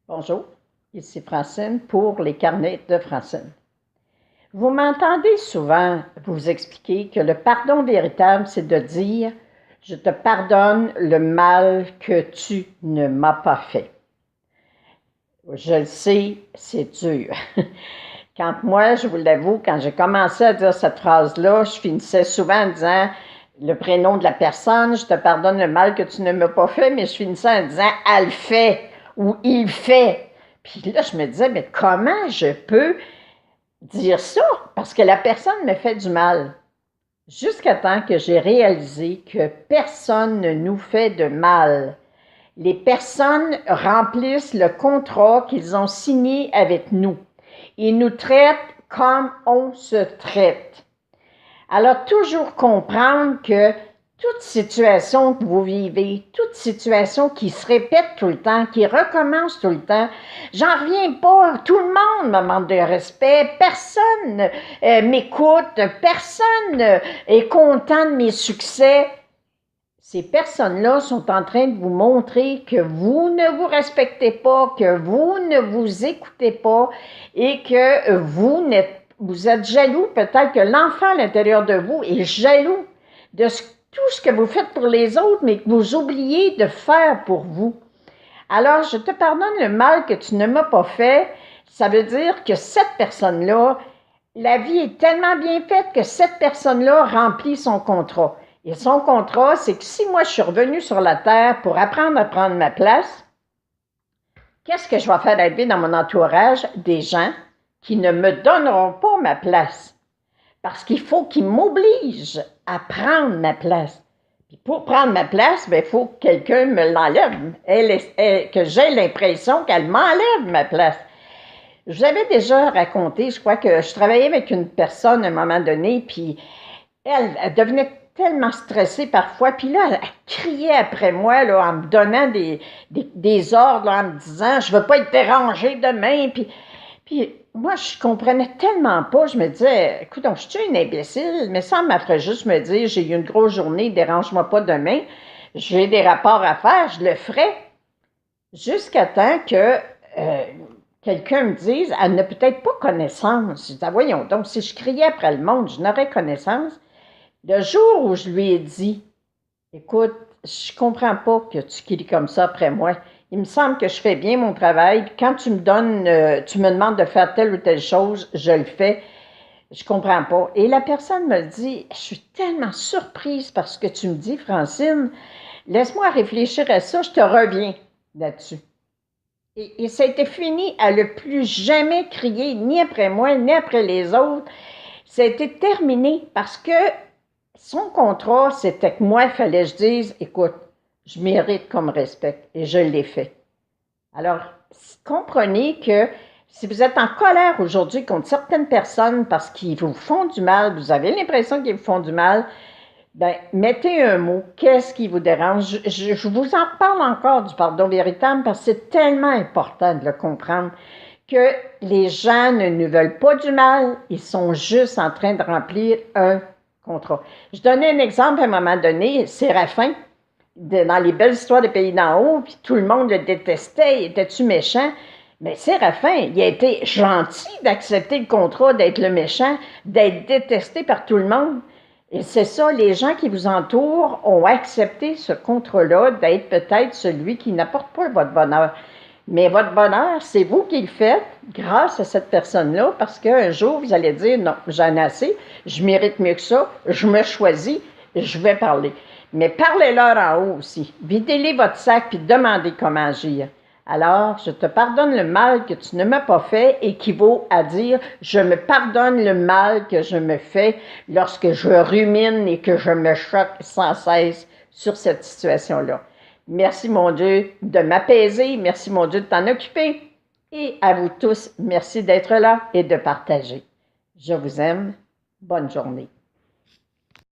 Bonjour, ici Francine pour les carnets de Francine. Vous m'entendez souvent vous expliquer que le pardon véritable, c'est de dire « Je te pardonne le mal que tu ne m'as pas fait ». Je le sais, c'est dur. Quand moi, je vous l'avoue, quand j'ai commencé à dire cette phrase-là, je finissais souvent en disant le prénom de la personne, je te pardonne le mal que tu ne m'as pas fait, mais je finissais en disant elle fait ou il fait. Puis là, je me disais, mais comment je peux dire ça? Parce que la personne me fait du mal. Jusqu'à temps que j'ai réalisé que personne ne nous fait de mal. Les personnes remplissent le contrat qu'ils ont signé avec nous. Ils nous traitent comme on se traite. Alors, toujours comprendre que toute situation que vous vivez, toute situation qui se répète tout le temps, qui recommence tout le temps, j'en reviens pas, tout le monde me manque de respect, personne m'écoute, personne est content de mes succès. Ces personnes-là sont en train de vous montrer que vous ne vous respectez pas, que vous ne vous écoutez pas et que vous êtes jaloux. Peut-être que l'enfant à l'intérieur de vous est jaloux de tout ce que vous faites pour les autres, mais que vous oubliez de faire pour vous. Alors, je te pardonne le mal que tu ne m'as pas fait. Ça veut dire que cette personne-là, la vie est tellement bien faite que cette personne-là remplit son contrat. Et son contrat, c'est que si moi je suis revenue sur la terre pour apprendre à prendre ma place, qu'est-ce que je vais faire arriver dans mon entourage? Des gens qui ne me donneront pas ma place. Parce qu'il faut qu'ils m'obligent à prendre ma place. Puis pour prendre ma place, il faut que quelqu'un me l'enlève. Que j'ai l'impression qu'elle m'enlève ma place. Je vous avais déjà raconté, je crois que je travaillais avec une personne à un moment donné, puis elle devenait tellement stressée parfois, puis là, elle criait après moi là, en me donnant des ordres, là, en me disant « Je ne veux pas être dérangée demain », puis moi, je comprenais tellement pas, je me disais « Écoute, je suis une imbécile », mais ça me ferait juste me dire « J'ai eu une grosse journée, dérange-moi pas demain, j'ai des rapports à faire, je le ferai », jusqu'à temps que quelqu'un me dise « Elle n'a peut-être pas connaissance ». Je disais « Voyons donc, si je criais après le monde, je n'aurais connaissance ». Le jour où je lui ai dit « Écoute, je comprends pas que tu cries comme ça après moi. Il me semble que je fais bien mon travail. Quand tu me demandes de faire telle ou telle chose, je le fais. Je comprends pas. » Et la personne me dit « Je suis tellement surprise par ce que tu me dis, Francine. Laisse-moi réfléchir à ça, je te reviens là-dessus. » Et ça a été fini. Elle n'a plus jamais crié, ni après moi, ni après les autres. Ça a été terminé parce que son contrat, c'était que moi, il fallait que je dise « Écoute, je mérite qu'on me respecte. » Et je l'ai fait. Alors, comprenez que si vous êtes en colère aujourd'hui contre certaines personnes parce qu'ils vous font du mal, vous avez l'impression qu'ils vous font du mal, bien, mettez un mot. Qu'est-ce qui vous dérange? Je vous en parle encore du pardon véritable parce que c'est tellement important de le comprendre que les gens ne nous veulent pas du mal, ils sont juste en train de remplir un contrat. Je donnais un exemple à un moment donné, Séraphin, dans les belles histoires des pays d'en haut, puis tout le monde le détestait, il était-tu méchant? Mais Séraphin, il a été gentil d'accepter le contrat d'être le méchant, d'être détesté par tout le monde. Et c'est ça, les gens qui vous entourent ont accepté ce contrat-là d'être peut-être celui qui n'apporte pas votre bonheur. Mais votre bonheur, c'est vous qui le faites grâce à cette personne-là, parce qu'un jour, vous allez dire « Non, j'en ai assez, je mérite mieux que ça, je me choisis, je vais parler. » Mais parlez-leur en haut aussi. Videz-les votre sac puis demandez comment agir. Alors, je te pardonne le mal que tu ne m'as pas fait équivaut à dire « Je me pardonne le mal que je me fais lorsque je rumine et que je me choque sans cesse sur cette situation-là. » Merci, mon Dieu, de m'apaiser. Merci, mon Dieu, de t'en occuper. Et à vous tous, merci d'être là et de partager. Je vous aime. Bonne journée.